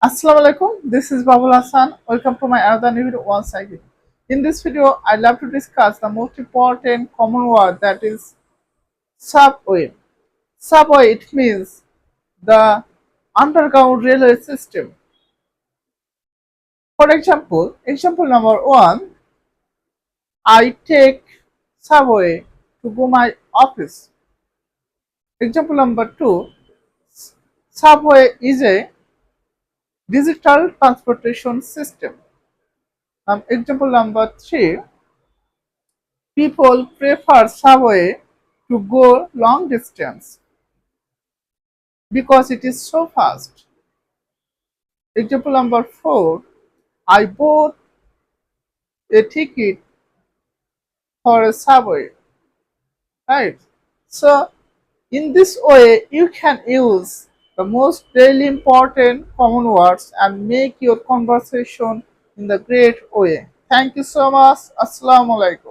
Assalamu alaikum. This is Babul Hassan. Welcome to my another new video once again. In this video, I'd love to discuss the most important common word that is subway. Subway it means the underground railway system. For example number one, I take subway to go my office. Example number two, subway is a digital transportation system. Example number three, people prefer subway to go long distance because it is so fast. Example number four, I bought a ticket for a subway, right? So in this way, you can use the most daily important common words and make your conversation in the great way. Thank you so much. Assalamu alaikum.